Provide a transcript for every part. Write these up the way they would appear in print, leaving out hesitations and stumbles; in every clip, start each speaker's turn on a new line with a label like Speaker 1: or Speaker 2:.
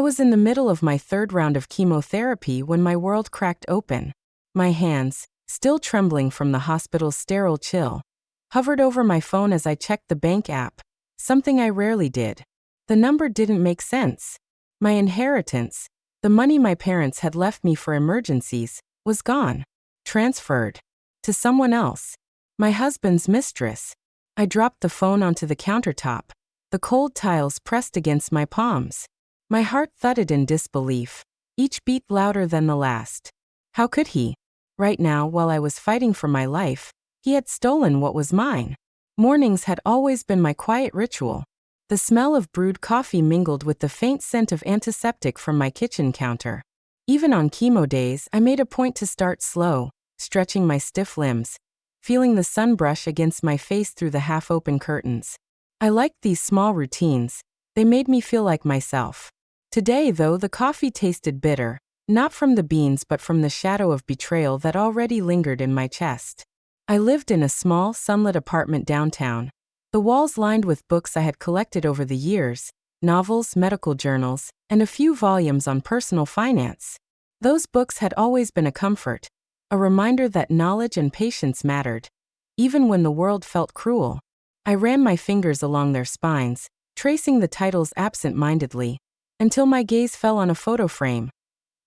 Speaker 1: was in the middle of my third round of chemotherapy when my world cracked open. My hands, still trembling from the hospital's sterile chill, hovered over my phone as I checked the bank app, something I rarely did. The number didn't make sense. My inheritance, the money my parents had left me for emergencies, was gone. Transferred. To someone else. My husband's mistress. I dropped the phone onto the countertop, the cold tiles pressed against my palms. My heart thudded in disbelief, each beat louder than the last. How could he? Right now, while I was fighting for my life, he had stolen what was mine. Mornings had always been my quiet ritual. The smell of brewed coffee mingled with the faint scent of antiseptic from my kitchen counter. Even on chemo days, I made a point to start slow, stretching my stiff limbs, feeling the sun brush against my face through the half-open curtains. I liked these small routines. They made me feel like myself. Today, though, the coffee tasted bitter, not from the beans but from the shadow of betrayal that already lingered in my chest. I lived in a small, sunlit apartment downtown, the walls lined with books I had collected over the years, novels, medical journals, and a few volumes on personal finance. Those books had always been a comfort, a reminder that knowledge and patience mattered, even when the world felt cruel. I ran my fingers along their spines, tracing the titles absent-mindedly, until my gaze fell on a photo frame.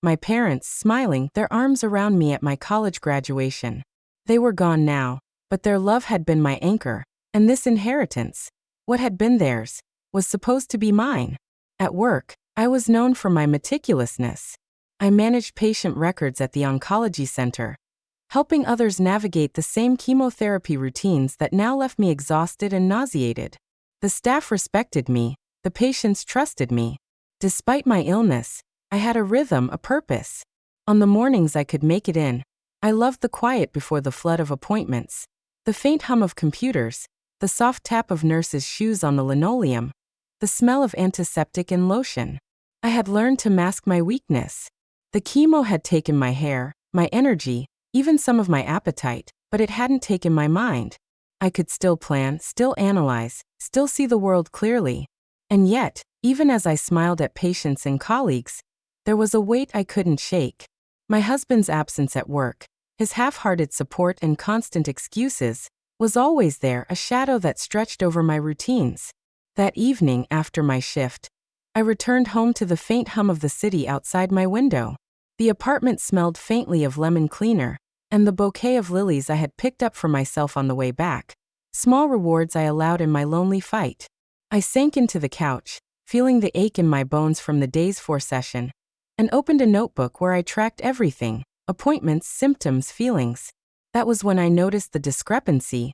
Speaker 1: My parents, smiling, their arms around me at my college graduation. They were gone now, but their love had been my anchor, and this inheritance, what had been theirs, was supposed to be mine. At work, I was known for my meticulousness. I managed patient records at the oncology center, helping others navigate the same chemotherapy routines that now left me exhausted and nauseated. The staff respected me, the patients trusted me. Despite my illness, I had a rhythm, a purpose. On the mornings I could make it in, I loved the quiet before the flood of appointments, the faint hum of computers, the soft tap of nurses' shoes on the linoleum, the smell of antiseptic and lotion. I had learned to mask my weakness. The chemo had taken my hair, my energy, even some of my appetite, but it hadn't taken my mind. I could still plan, still analyze, still see the world clearly. And yet, even as I smiled at patients and colleagues, there was a weight I couldn't shake. My husband's absence at work, his half-hearted support and constant excuses, was always there, a shadow that stretched over my routines. That evening, after my shift, I returned home to the faint hum of the city outside my window. The apartment smelled faintly of lemon cleaner, and the bouquet of lilies I had picked up for myself on the way back, small rewards I allowed in my lonely fight. I sank into the couch, feeling the ache in my bones from the day's session, and opened a notebook where I tracked everything, appointments, symptoms, feelings. That was when I noticed the discrepancy,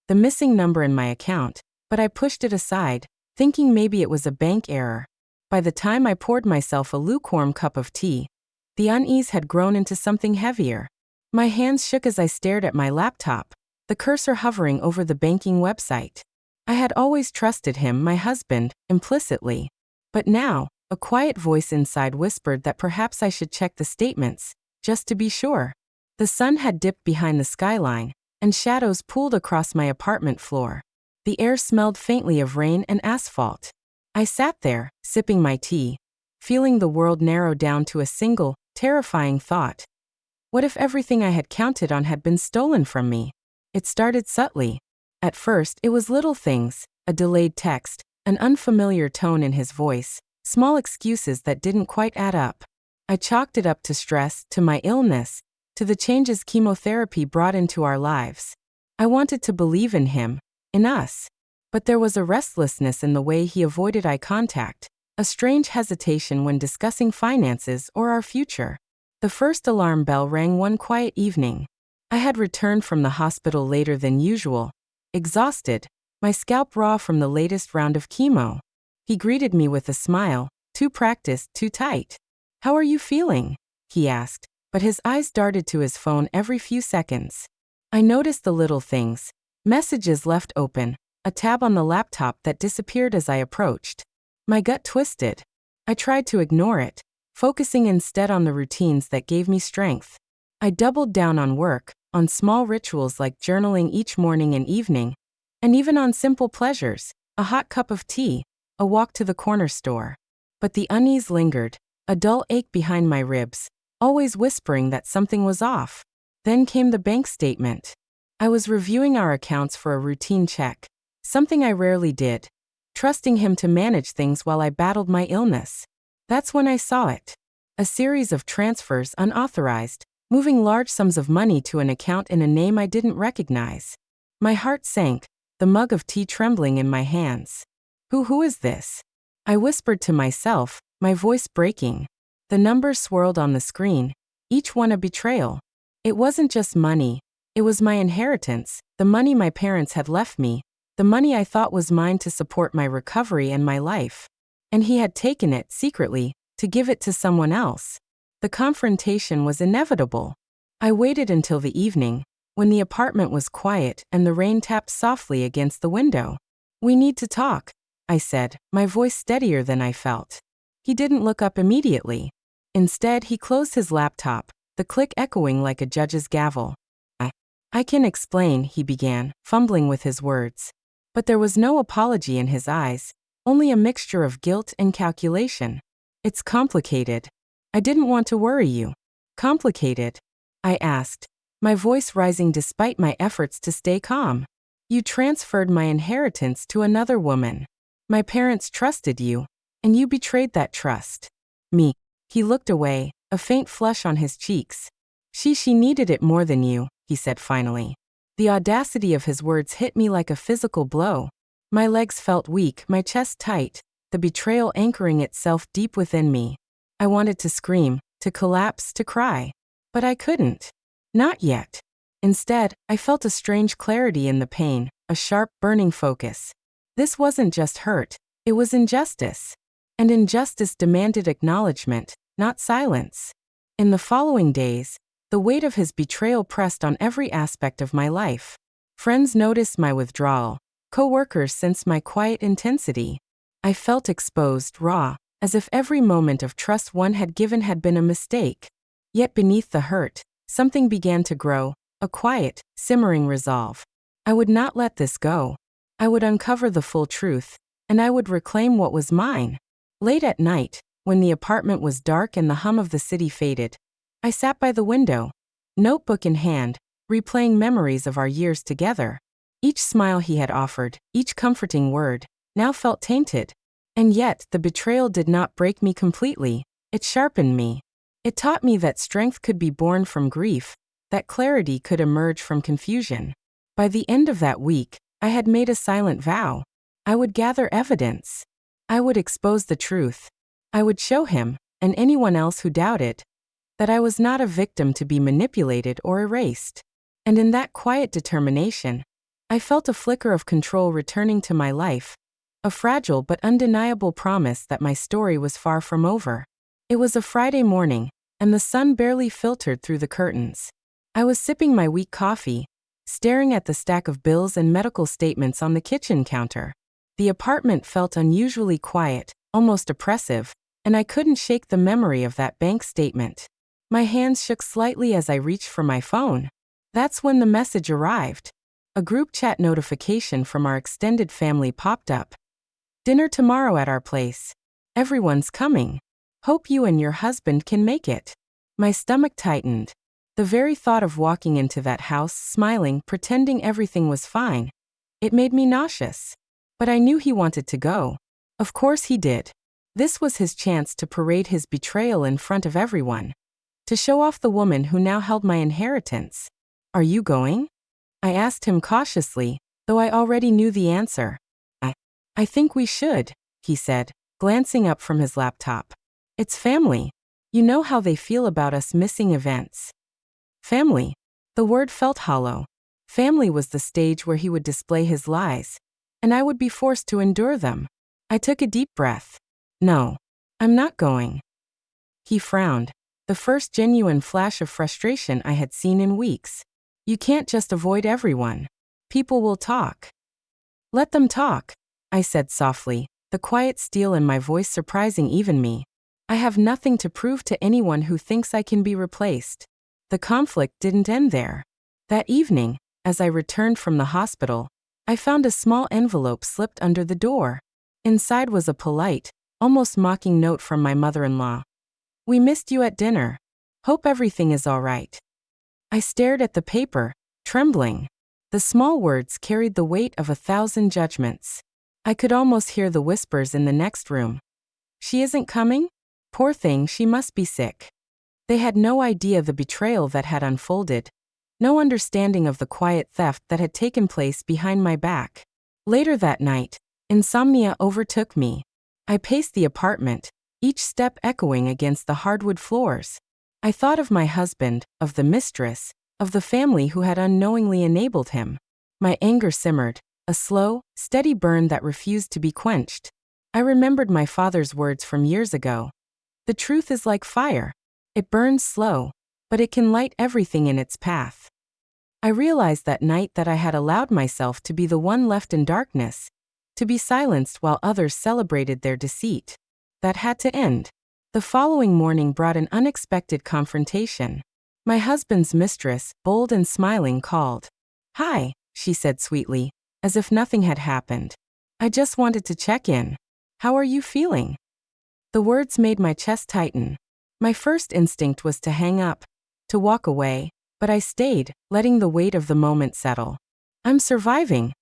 Speaker 1: the missing number in my account, but I pushed it aside, thinking maybe it was a bank error. By the time I poured myself a lukewarm cup of tea, the unease had grown into something heavier. My hands shook as I stared at my laptop, the cursor hovering over the banking website. I had always trusted him, my husband, implicitly. But now, a quiet voice inside whispered that perhaps I should check the statements, just to be sure. The sun had dipped behind the skyline, and shadows pooled across my apartment floor. The air smelled faintly of rain and asphalt. I sat there, sipping my tea, feeling the world narrow down to a single, terrifying thought. What if everything I had counted on had been stolen from me? It started subtly. At first, it was little things, a delayed text, an unfamiliar tone in his voice, small excuses that didn't quite add up. I chalked it up to stress, to my illness, to the changes chemotherapy brought into our lives. I wanted to believe in him, in us. But there was a restlessness in the way he avoided eye contact, a strange hesitation when discussing finances or our future. The first alarm bell rang one quiet evening. I had returned from the hospital later than usual, exhausted, my scalp raw from the latest round of chemo. He greeted me with a smile, too practiced, too tight. "How are you feeling?" he asked, but his eyes darted to his phone every few seconds. I noticed the little things, messages left open, a tab on the laptop that disappeared as I approached. My gut twisted. I tried to ignore it, focusing instead on the routines that gave me strength. I doubled down on work, on small rituals like journaling each morning and evening, and even on simple pleasures, a hot cup of tea, a walk to the corner store. But the unease lingered, a dull ache behind my ribs, always whispering that something was off. Then came the bank statement. I was reviewing our accounts for a routine check, something I rarely did, trusting him to manage things while I battled my illness. That's when I saw it. A series of transfers unauthorized, moving large sums of money to an account in a name I didn't recognize. My heart sank, the mug of tea trembling in my hands. Who is this? I whispered to myself, my voice breaking. The numbers swirled on the screen, each one a betrayal. It wasn't just money. It was my inheritance, the money my parents had left me, the money I thought was mine to support my recovery and my life. And he had taken it, secretly, to give it to someone else. The confrontation was inevitable. I waited until the evening, when the apartment was quiet and the rain tapped softly against the window. "We need to talk," I said, my voice steadier than I felt. He didn't look up immediately. Instead, he closed his laptop, the click echoing like a judge's gavel. I can explain," he began, fumbling with his words. But there was no apology in his eyes, only a mixture of guilt and calculation. "It's complicated. I didn't want to worry you." "Complicated?" I asked, my voice rising despite my efforts to stay calm. "You transferred my inheritance to another woman. My parents trusted you, and you betrayed that trust." "Me?" He looked away, a faint flush on his cheeks. She needed it more than you," he said finally. The audacity of his words hit me like a physical blow. My legs felt weak, my chest tight, the betrayal anchoring itself deep within me. I wanted to scream, to collapse, to cry. But I couldn't. Not yet. Instead, I felt a strange clarity in the pain, a sharp, burning focus. This wasn't just hurt, it was injustice. And injustice demanded acknowledgement, not silence. In the following days, the weight of his betrayal pressed on every aspect of my life. Friends noticed my withdrawal. Co-workers sensed my quiet intensity. I felt exposed, raw, as if every moment of trust one had given had been a mistake. Yet beneath the hurt, something began to grow, a quiet, simmering resolve. I would not let this go. I would uncover the full truth, and I would reclaim what was mine. Late at night, when the apartment was dark and the hum of the city faded, I sat by the window, notebook in hand, replaying memories of our years together. Each smile he had offered, each comforting word, now felt tainted. And yet, the betrayal did not break me completely. It sharpened me. It taught me that strength could be born from grief, that clarity could emerge from confusion. By the end of that week, I had made a silent vow. I would gather evidence. I would expose the truth. I would show him, and anyone else who doubted, that I was not a victim to be manipulated or erased. And in that quiet determination, I felt a flicker of control returning to my life, a fragile but undeniable promise that my story was far from over. It was a Friday morning, and the sun barely filtered through the curtains. I was sipping my weak coffee, staring at the stack of bills and medical statements on the kitchen counter. The apartment felt unusually quiet, almost oppressive, and I couldn't shake the memory of that bank statement. My hands shook slightly as I reached for my phone. That's when the message arrived. A group chat notification from our extended family popped up. "Dinner tomorrow at our place. Everyone's coming. Hope you and your husband can make it." My stomach tightened. The very thought of walking into that house, smiling, pretending everything was fine, it made me nauseous. But I knew he wanted to go. Of course he did. This was his chance to parade his betrayal in front of everyone. To show off the woman who now held my inheritance. "Are you going?" I asked him cautiously, though I already knew the answer. I think we should," he said, glancing up from his laptop. "It's family. You know how they feel about us missing events." Family. The word felt hollow. Family was the stage where he would display his lies, and I would be forced to endure them. I took a deep breath. "No, I'm not going." He frowned, the first genuine flash of frustration I had seen in weeks. "You can't just avoid everyone. People will talk." "Let them talk," I said softly, the quiet steel in my voice surprising even me. "I have nothing to prove to anyone who thinks I can be replaced." The conflict didn't end there. That evening, as I returned from the hospital, I found a small envelope slipped under the door. Inside was a polite, almost mocking note from my mother-in-law. We missed you at dinner. Hope everything is all right. I stared at the paper, trembling. The small words carried the weight of 1,000 judgments. I could almost hear the whispers in the next room. She isn't coming? Poor thing, she must be sick. They had no idea the betrayal that had unfolded, no understanding of the quiet theft that had taken place behind my back. Later that night, insomnia overtook me. I paced the apartment, each step echoing against the hardwood floors. I thought of my husband, of the mistress, of the family who had unknowingly enabled him. My anger simmered, a slow, steady burn that refused to be quenched. I remembered my father's words from years ago. The truth is like fire. It burns slow, but it can light everything in its path. I realized that night that I had allowed myself to be the one left in darkness, to be silenced while others celebrated their deceit. That had to end. The following morning brought an unexpected confrontation. My husband's mistress, bold and smiling, called. "Hi," she said sweetly, as if nothing had happened. "I just wanted to check in. How are you feeling?" The words made my chest tighten. My first instinct was to hang up, to walk away, but I stayed, letting the weight of the moment settle. "I'm surviving,"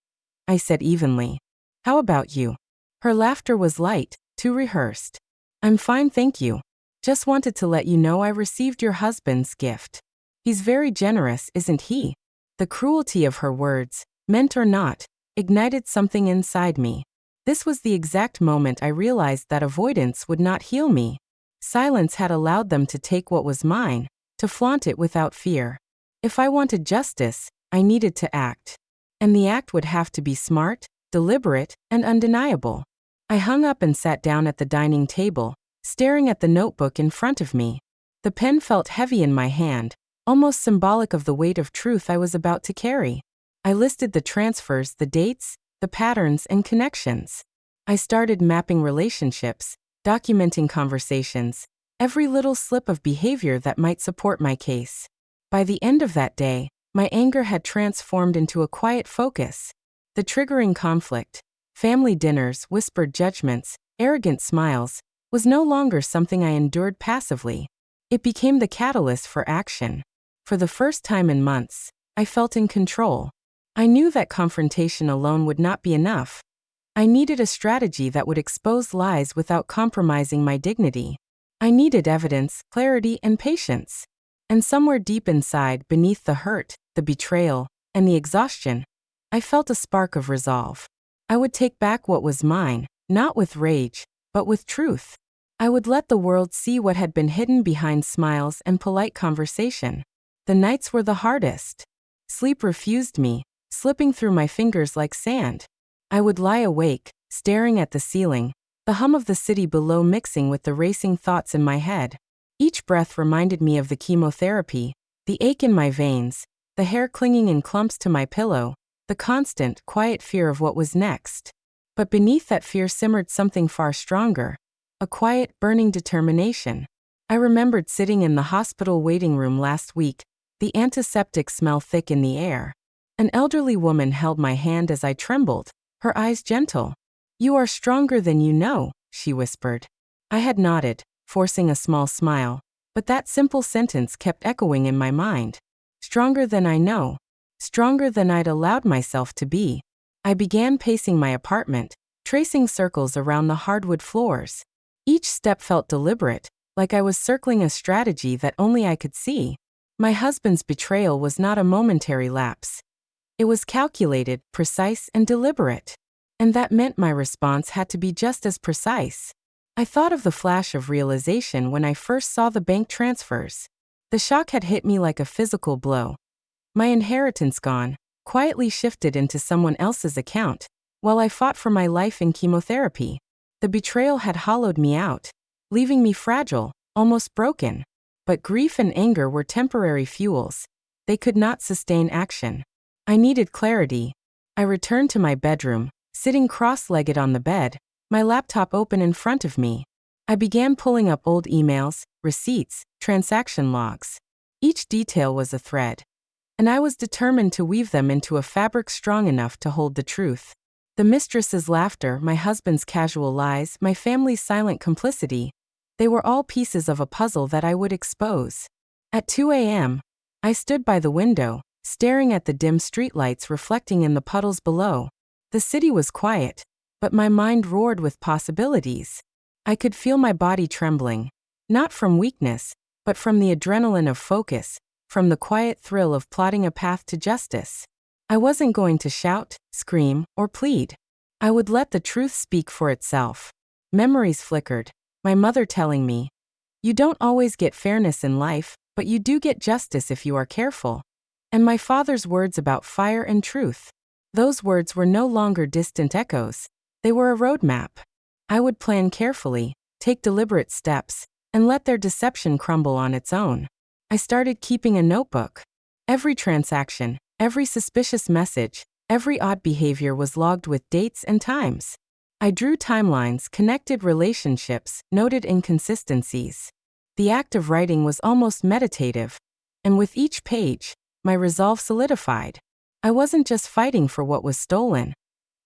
Speaker 1: I said evenly. "How about you?" Her laughter was light, too rehearsed. "I'm fine, thank you. Just wanted to let you know I received your husband's gift. He's very generous, isn't he?" The cruelty of her words, meant or not, ignited something inside me. This was the exact moment I realized that avoidance would not heal me. Silence had allowed them to take what was mine, to flaunt it without fear. If I wanted justice, I needed to act. And the act would have to be smart, deliberate, and undeniable. I hung up and sat down at the dining table, staring at the notebook in front of me. The pen felt heavy in my hand, almost symbolic of the weight of truth I was about to carry. I listed the transfers, the dates, the patterns and connections. I started mapping relationships, documenting conversations, every little slip of behavior that might support my case. By the end of that day, my anger had transformed into a quiet focus. The triggering conflict, family dinners, whispered judgments, arrogant smiles, was no longer something I endured passively. It became the catalyst for action. For the first time in months, I felt in control. I knew that confrontation alone would not be enough. I needed a strategy that would expose lies without compromising my dignity. I needed evidence, clarity, and patience. And somewhere deep inside, beneath the hurt, the betrayal, and the exhaustion, I felt a spark of resolve. I would take back what was mine, not with rage, but with truth. I would let the world see what had been hidden behind smiles and polite conversation. The nights were the hardest. Sleep refused me, slipping through my fingers like sand. I would lie awake, staring at the ceiling, the hum of the city below mixing with the racing thoughts in my head. Each breath reminded me of the chemotherapy, the ache in my veins, the hair clinging in clumps to my pillow, the constant, quiet fear of what was next. But beneath that fear simmered something far stronger, a quiet, burning determination. I remembered sitting in the hospital waiting room last week, the antiseptic smell thick in the air. An elderly woman held my hand as I trembled, her eyes gentle. "You are stronger than you know," she whispered. I had nodded, forcing a small smile, but that simple sentence kept echoing in my mind. Stronger than I know. Stronger than I'd allowed myself to be. I began pacing my apartment, tracing circles around the hardwood floors. Each step felt deliberate, like I was circling a strategy that only I could see. My husband's betrayal was not a momentary lapse. It was calculated, precise, and deliberate. And that meant my response had to be just as precise. I thought of the flash of realization when I first saw the bank transfers. The shock had hit me like a physical blow. My inheritance gone, quietly shifted into someone else's account, while I fought for my life in chemotherapy. The betrayal had hollowed me out, leaving me fragile, almost broken. But grief and anger were temporary fuels. They could not sustain action. I needed clarity. I returned to my bedroom, sitting cross-legged on the bed, my laptop open in front of me. I began pulling up old emails, receipts, transaction logs. Each detail was a thread, and I was determined to weave them into a fabric strong enough to hold the truth. The mistress's laughter, my husband's casual lies, my family's silent complicity, they were all pieces of a puzzle that I would expose. At 2 a.m., I stood by the window, staring at the dim streetlights reflecting in the puddles below. The city was quiet, but my mind roared with possibilities. I could feel my body trembling, not from weakness, but from the adrenaline of focus, from the quiet thrill of plotting a path to justice. I wasn't going to shout, scream, or plead. I would let the truth speak for itself. Memories flickered, my mother telling me, "You don't always get fairness in life, but you do get justice if you are careful." And my father's words about fire and truth. Those words were no longer distant echoes. They were a roadmap. I would plan carefully, take deliberate steps, and let their deception crumble on its own. I started keeping a notebook. Every transaction, every suspicious message, every odd behavior was logged with dates and times. I drew timelines, connected relationships, noted inconsistencies. The act of writing was almost meditative, and with each page, my resolve solidified. I wasn't just fighting for what was stolen.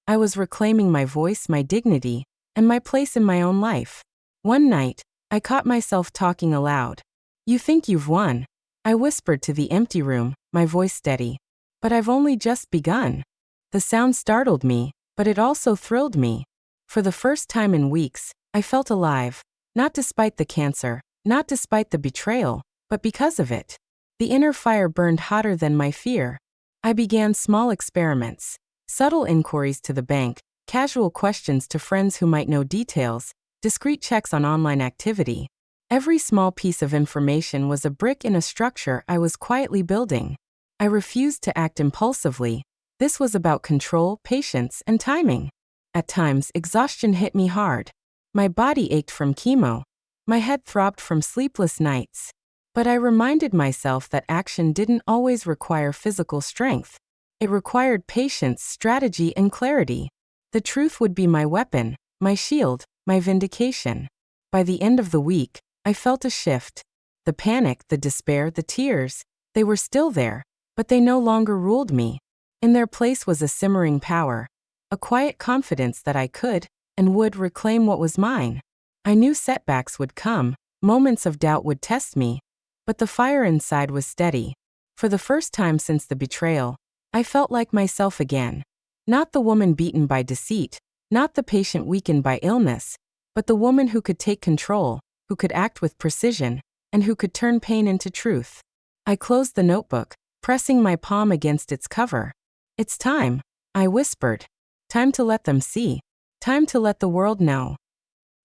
Speaker 1: I was reclaiming my voice, my dignity, and my place in my own life. One night, I caught myself talking aloud. "You think you've won," I whispered to the empty room, my voice steady. "But I've only just begun." The sound startled me, but it also thrilled me. For the first time in weeks, I felt alive, not despite the cancer, not despite the betrayal, but because of it. The inner fire burned hotter than my fear. I began small experiments, subtle inquiries to the bank, casual questions to friends who might know details, discreet checks on online activity. Every small piece of information was a brick in a structure I was quietly building. I refused to act impulsively. This was about control, patience, and timing. At times, exhaustion hit me hard. My body ached from chemo. My head throbbed from sleepless nights. But I reminded myself that action didn't always require physical strength. It required patience, strategy, and clarity. The truth would be my weapon, my shield, my vindication. By the end of the week, I felt a shift. The panic, the despair, the tears, they were still there, but they no longer ruled me. In their place was a simmering power, a quiet confidence that I could, and would, reclaim what was mine. I knew setbacks would come, moments of doubt would test me, but the fire inside was steady. For the first time since the betrayal, I felt like myself again. Not the woman beaten by deceit, not the patient weakened by illness, but the woman who could take control, who could act with precision, and who could turn pain into truth. I closed the notebook, pressing my palm against its cover. "It's time," I whispered. "Time to let them see. Time to let the world know."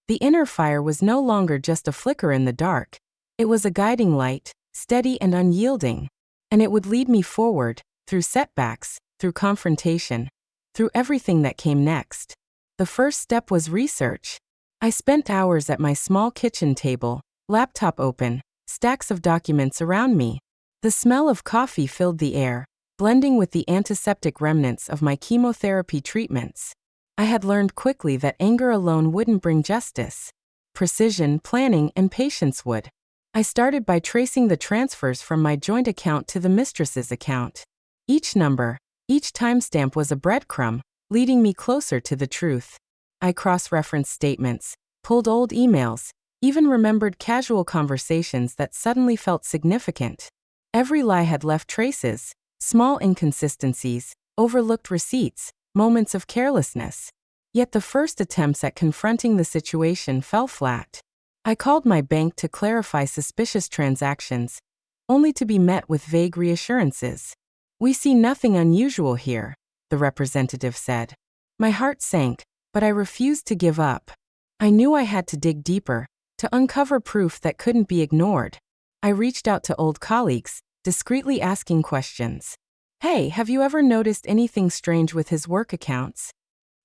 Speaker 1: The inner fire was no longer just a flicker in the dark. It was a guiding light, steady and unyielding. And it would lead me forward, through setbacks, through confrontation, through everything that came next. The first step was research. I spent hours at my small kitchen table, laptop open, stacks of documents around me. The smell of coffee filled the air, blending with the antiseptic remnants of my chemotherapy treatments. I had learned quickly that anger alone wouldn't bring justice. Precision, planning, and patience would. I started by tracing the transfers from my joint account to the mistress's account. Each number, each timestamp was a breadcrumb, leading me closer to the truth. I cross-referenced statements, pulled old emails, even remembered casual conversations that suddenly felt significant. Every lie had left traces, small inconsistencies, overlooked receipts, moments of carelessness. Yet the first attempts at confronting the situation fell flat. I called my bank to clarify suspicious transactions, only to be met with vague reassurances. "We see nothing unusual here," the representative said. My heart sank, but I refused to give up. I knew I had to dig deeper, to uncover proof that couldn't be ignored. I reached out to old colleagues, discreetly asking questions. "Hey, have you ever noticed anything strange with his work accounts?"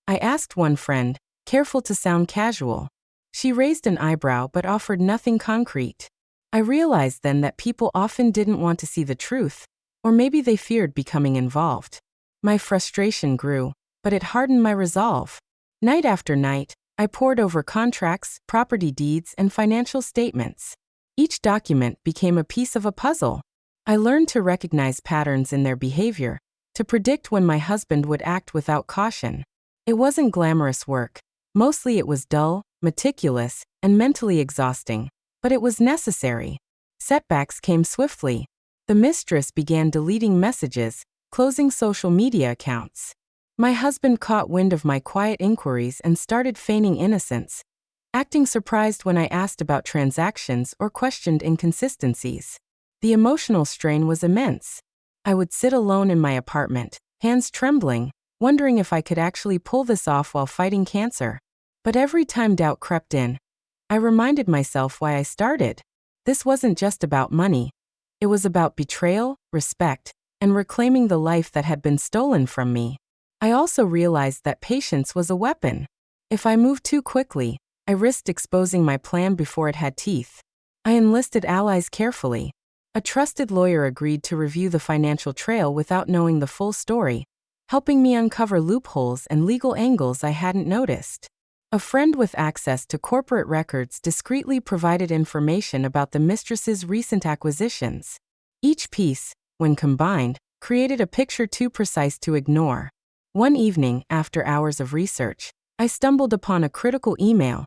Speaker 1: I asked one friend, careful to sound casual. She raised an eyebrow but offered nothing concrete. I realized then that people often didn't want to see the truth, or maybe they feared becoming involved. My frustration grew, but it hardened my resolve. Night after night, I pored over contracts, property deeds, and financial statements. Each document became a piece of a puzzle. I learned to recognize patterns in their behavior, to predict when my husband would act without caution. It wasn't glamorous work. Mostly it was dull, meticulous, and mentally exhausting. But it was necessary. Setbacks came swiftly. The mistress began deleting messages, closing social media accounts. My husband caught wind of my quiet inquiries and started feigning innocence, acting surprised when I asked about transactions or questioned inconsistencies. The emotional strain was immense. I would sit alone in my apartment, hands trembling, wondering if I could actually pull this off while fighting cancer. But every time doubt crept in, I reminded myself why I started. This wasn't just about money. It was about betrayal, respect, and reclaiming the life that had been stolen from me. I also realized that patience was a weapon. If I moved too quickly, I risked exposing my plan before it had teeth. I enlisted allies carefully. A trusted lawyer agreed to review the financial trail without knowing the full story, helping me uncover loopholes and legal angles I hadn't noticed. A friend with access to corporate records discreetly provided information about the mistress's recent acquisitions. Each piece, when combined, created a picture too precise to ignore. One evening, after hours of research, I stumbled upon a critical email,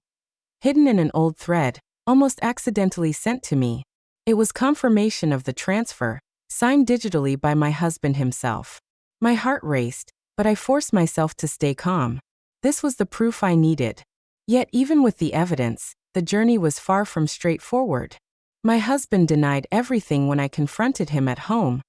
Speaker 1: hidden in an old thread, almost accidentally sent to me. It was confirmation of the transfer, signed digitally by my husband himself. My heart raced, but I forced myself to stay calm. This was the proof I needed. Yet even with the evidence, the journey was far from straightforward. My husband denied everything when I confronted him at home,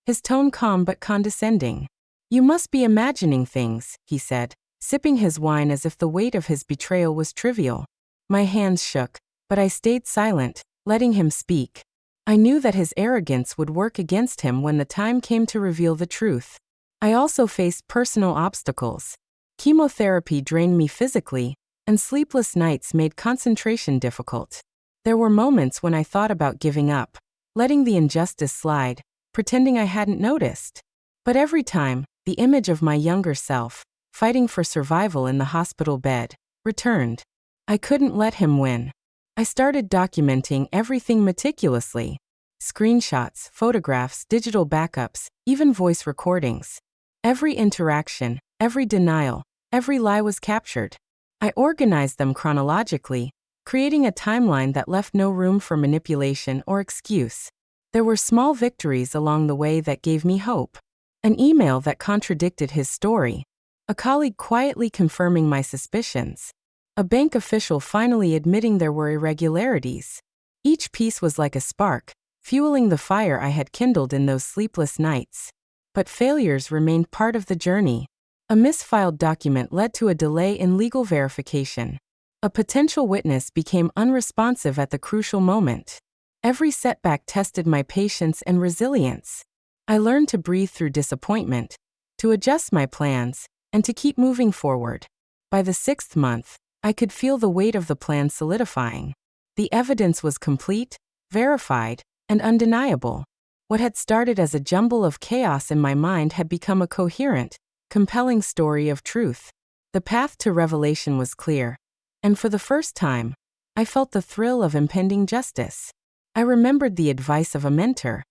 Speaker 1: his tone calm but condescending. "You must be imagining things," he said, sipping his wine as if the weight of his betrayal was trivial. My hands shook, but I stayed silent, letting him speak. I knew that his arrogance would work against him when the time came to reveal the truth. I also faced personal obstacles. Chemotherapy drained me physically, and sleepless nights made concentration difficult. There were moments when I thought about giving up, letting the injustice slide, pretending I hadn't noticed. But every time, the image of my younger self, fighting for survival in the hospital bed, returned. I couldn't let him win. I started documenting everything meticulously. Screenshots, photographs, digital backups, even voice recordings. Every interaction, every denial, every lie was captured. I organized them chronologically, creating a timeline that left no room for manipulation or excuse. There were small victories along the way that gave me hope. An email that contradicted his story. A colleague quietly confirming my suspicions. A bank official finally admitting there were irregularities. Each piece was like a spark, fueling the fire I had kindled in those sleepless nights. But failures remained part of the journey. A misfiled document led to a delay in legal verification. A potential witness became unresponsive at the crucial moment. Every setback tested my patience and resilience. I learned to breathe through disappointment, to adjust my plans, and to keep moving forward. By the 6th month, I could feel the weight of the plan solidifying. The evidence was complete, verified, and undeniable. What had started as a jumble of chaos in my mind had become a coherent, compelling story of truth. The path to revelation was clear, and for the first time, I felt the thrill of impending justice. I remembered the advice of a mentor.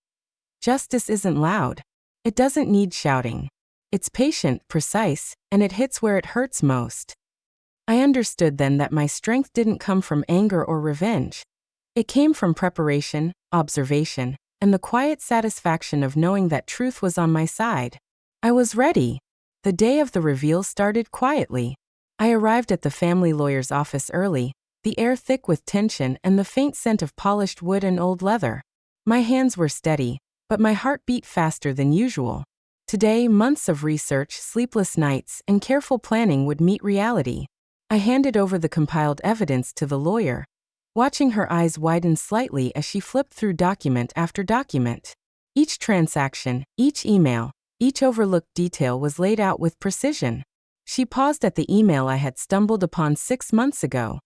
Speaker 1: Justice isn't loud. It doesn't need shouting. It's patient, precise, and it hits where it hurts most. I understood then that my strength didn't come from anger or revenge. It came from preparation, observation, and the quiet satisfaction of knowing that truth was on my side. I was ready. The day of the reveal started quietly. I arrived at the family lawyer's office early, the air thick with tension and the faint scent of polished wood and old leather. My hands were steady, but my heart beat faster than usual. Today, months of research, sleepless nights, and careful planning would meet reality. I handed over the compiled evidence to the lawyer, watching her eyes widen slightly as she flipped through document after document. Each transaction, each email, each overlooked detail was laid out with precision. She paused at the email I had stumbled upon 6 months ago.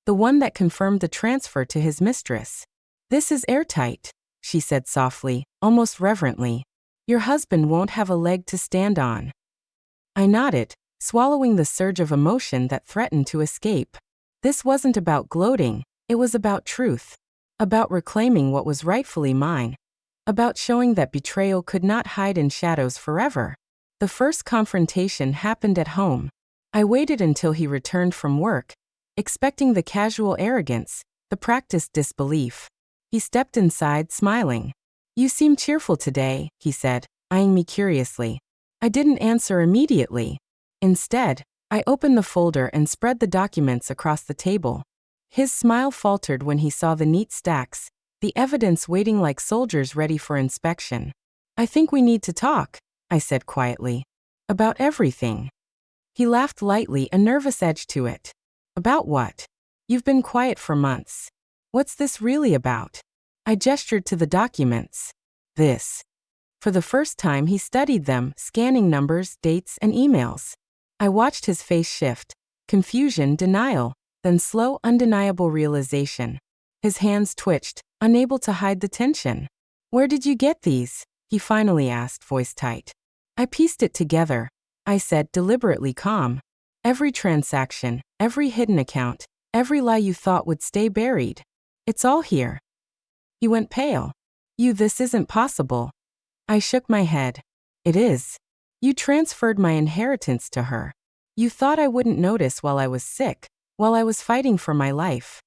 Speaker 1: The one that confirmed the transfer to his mistress. "This is airtight," she said softly, almost reverently. "Your husband won't have a leg to stand on." I nodded, swallowing the surge of emotion that threatened to escape. This wasn't about gloating, it was about truth. About reclaiming what was rightfully mine. About showing that betrayal could not hide in shadows forever. The first confrontation happened at home. I waited until he returned from work, expecting the casual arrogance, the practiced disbelief. He stepped inside, smiling. "You seem cheerful today," he said, eyeing me curiously. I didn't answer immediately. Instead, I opened the folder and spread the documents across the table. His smile faltered when he saw the neat stacks, the evidence waiting like soldiers ready for inspection. "I think we need to talk," I said quietly. "About everything." He laughed lightly, a nervous edge to it. "About what? You've been quiet for months. What's this really about?" I gestured to the documents. "This." For the first time, he studied them, scanning numbers, dates, and emails. I watched his face shift. Confusion, denial, then slow, undeniable realization. His hands twitched, unable to hide the tension. "Where did you get these?" he finally asked, voice tight. "I pieced it together," I said, deliberately calm. "Every transaction, every hidden account, every lie you thought would stay buried. It's all here." He went pale. This isn't possible." I shook my head. "It is. You transferred my inheritance to her. You thought I wouldn't notice while I was sick, while I was fighting for my life."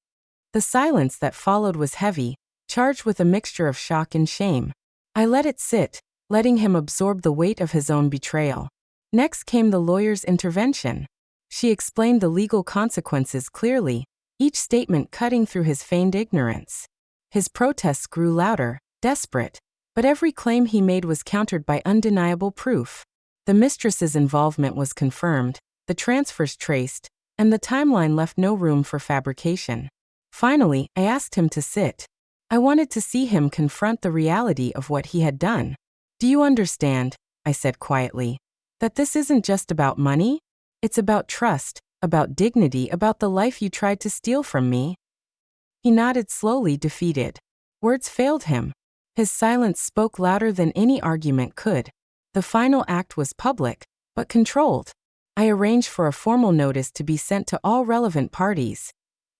Speaker 1: The silence that followed was heavy, charged with a mixture of shock and shame. I let it sit, letting him absorb the weight of his own betrayal. Next came the lawyer's intervention. She explained the legal consequences clearly, each statement cutting through his feigned ignorance. His protests grew louder, desperate, but every claim he made was countered by undeniable proof. The mistress's involvement was confirmed, the transfers traced, and the timeline left no room for fabrication. Finally, I asked him to sit. I wanted to see him confront the reality of what he had done. "Do you understand," I said quietly, "that this isn't just about money? It's about trust, about dignity, about the life you tried to steal from me?" He nodded slowly, defeated. Words failed him. His silence spoke louder than any argument could. The final act was public, but controlled. I arranged for a formal notice to be sent to all relevant parties: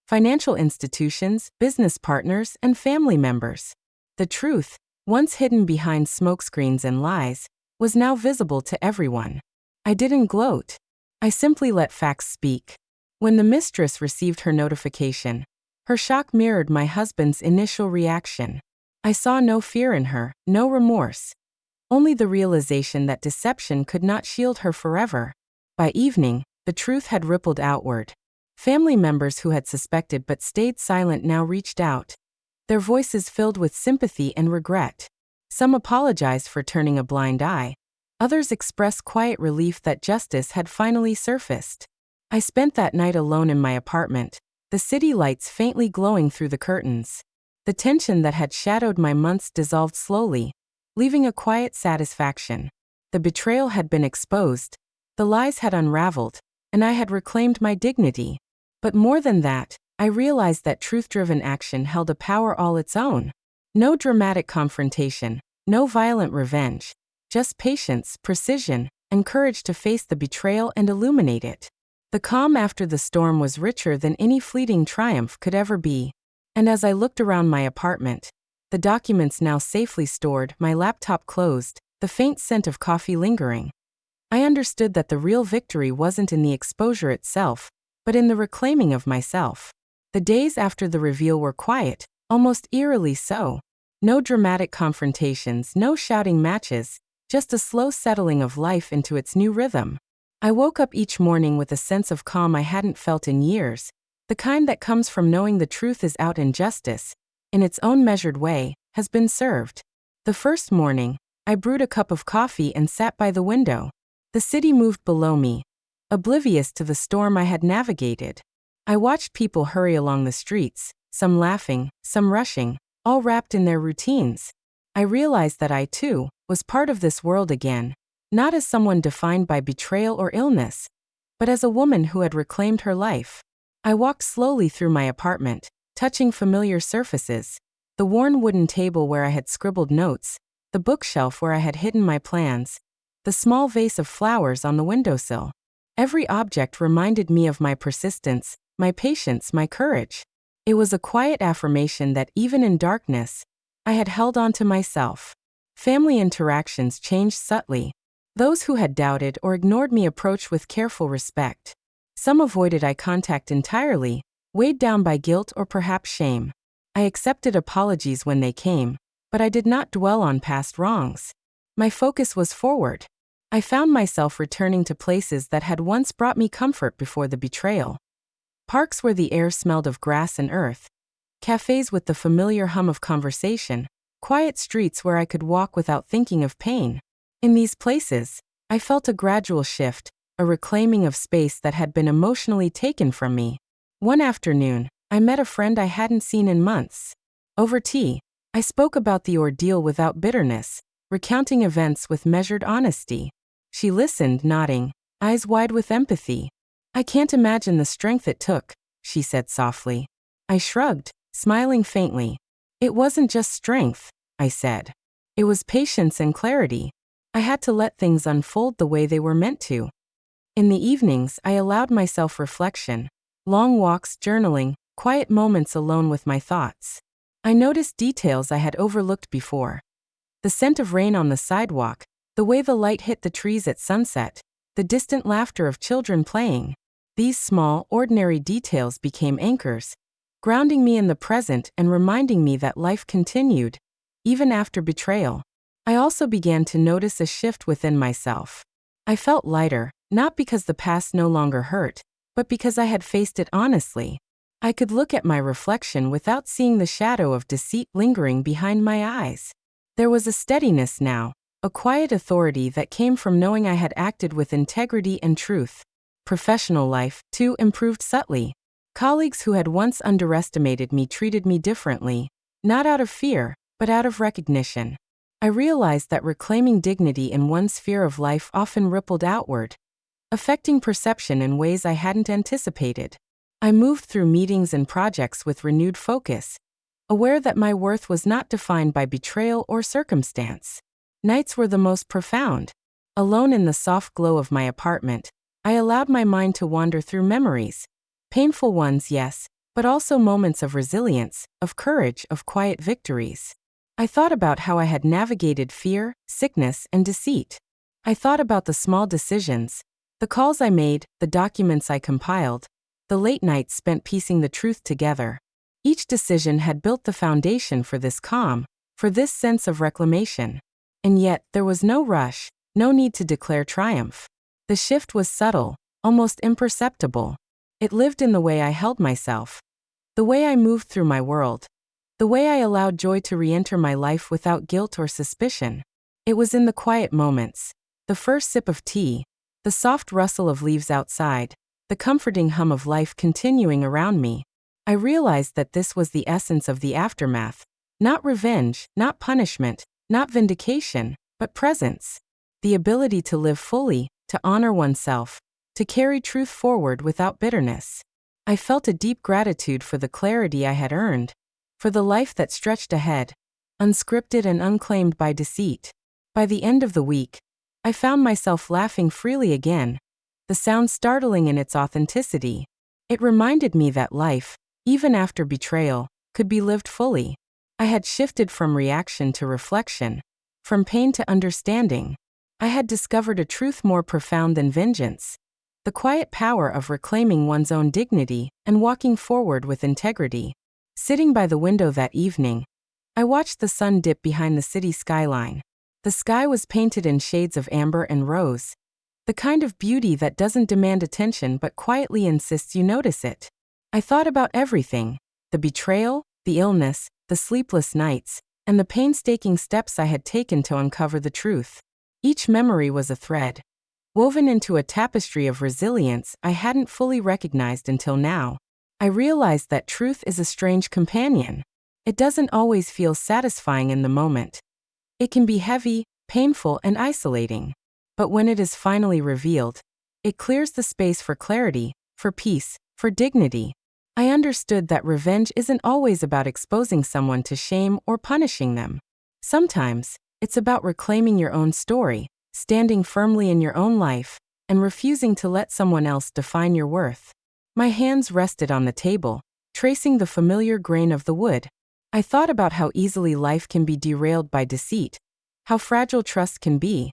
Speaker 1: financial institutions, business partners, and family members. The truth, once hidden behind smokescreens and lies, was now visible to everyone. I didn't gloat. I simply let facts speak. When the mistress received her notification, her shock mirrored my husband's initial reaction. I saw no fear in her, no remorse. Only the realization that deception could not shield her forever. By evening, the truth had rippled outward. Family members who had suspected but stayed silent now reached out, their voices filled with sympathy and regret. Some apologized for turning a blind eye. Others expressed quiet relief that justice had finally surfaced. I spent that night alone in my apartment, the city lights faintly glowing through the curtains. The tension that had shadowed my months dissolved slowly, leaving a quiet satisfaction. The betrayal had been exposed, the lies had unraveled, and I had reclaimed my dignity. But more than that, I realized that truth-driven action held a power all its own. No dramatic confrontation, no violent revenge, just patience, precision, and courage to face the betrayal and illuminate it. The calm after the storm was richer than any fleeting triumph could ever be. And as I looked around my apartment, the documents now safely stored, my laptop closed, the faint scent of coffee lingering, I understood that the real victory wasn't in the exposure itself, but in the reclaiming of myself. The days after the reveal were quiet, almost eerily so. No dramatic confrontations, no shouting matches, just a slow settling of life into its new rhythm. I woke up each morning with a sense of calm I hadn't felt in years, the kind that comes from knowing the truth is out and justice, in its own measured way, has been served. The first morning, I brewed a cup of coffee and sat by the window. The city moved below me, oblivious to the storm I had navigated. I watched people hurry along the streets, some laughing, some rushing, all wrapped in their routines. I realized that I, too, was part of this world again, not as someone defined by betrayal or illness, but as a woman who had reclaimed her life. I walked slowly through my apartment, touching familiar surfaces: the worn wooden table where I had scribbled notes, the bookshelf where I had hidden my plans, the small vase of flowers on the windowsill. Every object reminded me of my persistence, my patience, my courage. It was a quiet affirmation that even in darkness, I had held on to myself. Family interactions changed subtly. Those who had doubted or ignored me approached with careful respect. Some avoided eye contact entirely, weighed down by guilt or perhaps shame. I accepted apologies when they came, but I did not dwell on past wrongs. My focus was forward. I found myself returning to places that had once brought me comfort before the betrayal. Parks where the air smelled of grass and earth. Cafes with the familiar hum of conversation. Quiet streets where I could walk without thinking of pain. In these places, I felt a gradual shift, a reclaiming of space that had been emotionally taken from me. One afternoon, I met a friend I hadn't seen in months. Over tea, I spoke about the ordeal without bitterness, recounting events with measured honesty. She listened, nodding, eyes wide with empathy. "I can't imagine the strength it took," she said softly. I shrugged, smiling faintly. "It wasn't just strength," I said. "It was patience and clarity. I had to let things unfold the way they were meant to." In the evenings, I allowed myself reflection. Long walks, journaling, quiet moments alone with my thoughts. I noticed details I had overlooked before. The scent of rain on the sidewalk, the way the light hit the trees at sunset, the distant laughter of children playing. These small, ordinary details became anchors, grounding me in the present and reminding me that life continued, even after betrayal. I also began to notice a shift within myself. I felt lighter, not because the past no longer hurt, but because I had faced it honestly. I could look at my reflection without seeing the shadow of deceit lingering behind my eyes. There was a steadiness now, a quiet authority that came from knowing I had acted with integrity and truth. Professional life, too, improved subtly. Colleagues who had once underestimated me treated me differently, not out of fear, but out of recognition. I realized that reclaiming dignity in one sphere of life often rippled outward, affecting perception in ways I hadn't anticipated. I moved through meetings and projects with renewed focus, aware that my worth was not defined by betrayal or circumstance. Nights were the most profound. Alone in the soft glow of my apartment, I allowed my mind to wander through memories. Painful ones, yes, but also moments of resilience, of courage, of quiet victories. I thought about how I had navigated fear, sickness, and deceit. I thought about the small decisions, the calls I made, the documents I compiled, the late nights spent piecing the truth together. Each decision had built the foundation for this calm, for this sense of reclamation. And yet, there was no rush, no need to declare triumph. The shift was subtle, almost imperceptible. It lived in the way I held myself, the way I moved through my world, the way I allowed joy to re-enter my life without guilt or suspicion. It was in the quiet moments, the first sip of tea, the soft rustle of leaves outside, the comforting hum of life continuing around me. I realized that this was the essence of the aftermath. Not revenge, not punishment, not vindication, but presence. The ability to live fully, to honor oneself, to carry truth forward without bitterness. I felt a deep gratitude for the clarity I had earned, for the life that stretched ahead, unscripted and unclaimed by deceit. By the end of the week, I found myself laughing freely again, the sound startling in its authenticity. It reminded me that life, even after betrayal, could be lived fully. I had shifted from reaction to reflection, from pain to understanding. I had discovered a truth more profound than vengeance, the quiet power of reclaiming one's own dignity and walking forward with integrity. Sitting by the window that evening, I watched the sun dip behind the city skyline. The sky was painted in shades of amber and rose, the kind of beauty that doesn't demand attention but quietly insists you notice it. I thought about everything: the betrayal, the illness, the sleepless nights, and the painstaking steps I had taken to uncover the truth. Each memory was a thread, woven into a tapestry of resilience I hadn't fully recognized until now. I realized that truth is a strange companion. It doesn't always feel satisfying in the moment. It can be heavy, painful, and isolating. But when it is finally revealed, it clears the space for clarity, for peace, for dignity. I understood that revenge isn't always about exposing someone to shame or punishing them. Sometimes, it's about reclaiming your own story, standing firmly in your own life, and refusing to let someone else define your worth. My hands rested on the table, tracing the familiar grain of the wood. I thought about how easily life can be derailed by deceit, how fragile trust can be,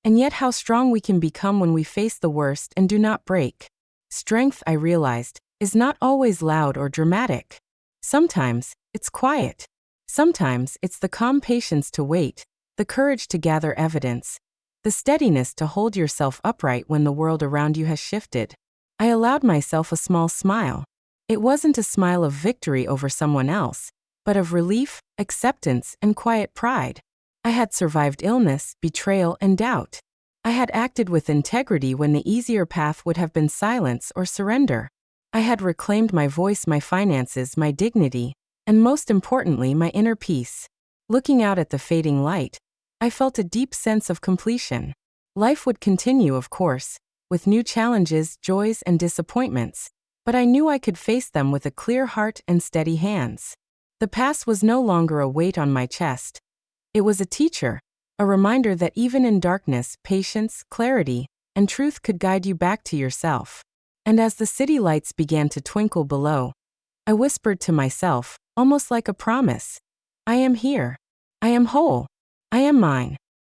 Speaker 1: And yet how strong we can become when we face the worst and do not break. Strength, I realized, is not always loud or dramatic. Sometimes, it's quiet. Sometimes, it's the calm patience to wait, the courage to gather evidence, the steadiness to hold yourself upright when the world around you has shifted. I allowed myself a small smile. It wasn't a smile of victory over someone else, but of relief, acceptance, and quiet pride. I had survived illness, betrayal, and doubt. I had acted with integrity when the easier path would have been silence or surrender. I had reclaimed my voice, my finances, my dignity, and most importantly, my inner peace. Looking out at the fading light, I felt a deep sense of completion. Life would continue, of course, with new challenges, joys, and disappointments, but I knew I could face them with a clear heart and steady hands. The past was no longer a weight on my chest. It was a teacher, a reminder that even in darkness, patience, clarity, and truth could guide you back to yourself. And as the city lights began to twinkle below, I whispered to myself, almost like a promise, I am here. I am whole. I am mine.